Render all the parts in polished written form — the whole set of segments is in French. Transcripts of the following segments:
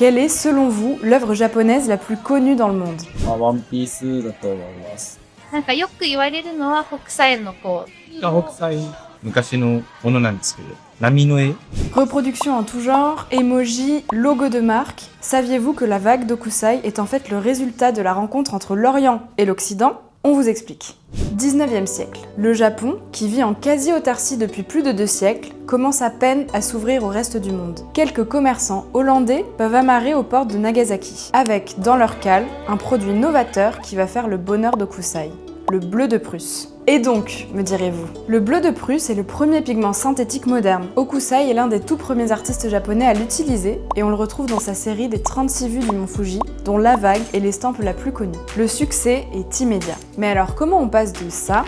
Quelle est, selon vous, l'œuvre japonaise la plus connue dans le monde? ワンピースだと思います。なんかよく言われるのは北斎のこう、北斎昔のものなんですけど、波の絵 Reproduction en tout genre, emoji, logo de marque. Saviez-vous que la vague d'Okusai est en fait le résultat de la rencontre entre l'Orient et l'Occident? On vous explique. 19e siècle. Le Japon, qui vit en quasi-autarcie depuis plus de 2 siècles, commence à peine à s'ouvrir au reste du monde. Quelques commerçants hollandais peuvent amarrer aux portes de Nagasaki, avec, dans leur cale, un produit novateur qui va faire le bonheur d'Okusai, le bleu de Prusse. Et donc, me direz-vous, le bleu de Prusse est le premier pigment synthétique moderne. Okusai est l'un des tout premiers artistes japonais à l'utiliser et on le retrouve dans sa série des 36 vues du mont Fuji, dont La Vague est l'estampe la plus connue. Le succès est immédiat. Mais alors comment on passe de ça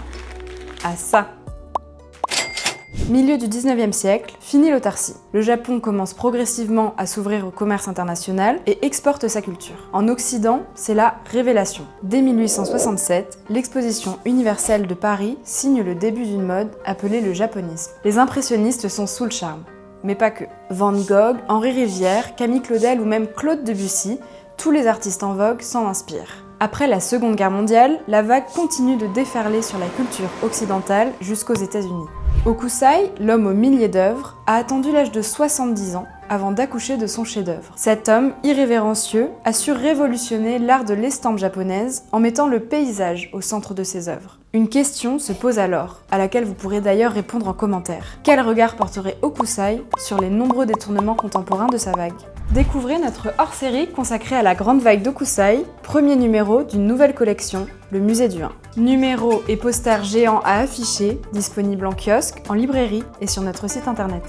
à ça? Milieu du 19e siècle, fini l'autarcie. Le Japon commence progressivement à s'ouvrir au commerce international et exporte sa culture. En Occident, c'est la révélation. Dès 1867, l'exposition universelle de Paris signe le début d'une mode appelée le japonisme. Les impressionnistes sont sous le charme. Mais pas que. Van Gogh, Henri Rivière, Camille Claudel ou même Claude Debussy, tous les artistes en vogue s'en inspirent. Après la Seconde Guerre mondiale, la vague continue de déferler sur la culture occidentale jusqu'aux États-Unis. Okusai, l'homme aux milliers d'œuvres, a attendu l'âge de 70 ans avant d'accoucher de son chef-d'œuvre. Cet homme irrévérencieux a su révolutionner l'art de l'estampe japonaise en mettant le paysage au centre de ses œuvres. Une question se pose alors, à laquelle vous pourrez d'ailleurs répondre en commentaire. Quel regard porterait Okusai sur les nombreux détournements contemporains de sa vague? Découvrez notre hors-série consacrée à la grande vague d'Okusai, premier numéro d'une nouvelle collection, le Musée du 1. Numéros et posters géants à afficher, disponibles en kiosque, en librairie et sur notre site internet.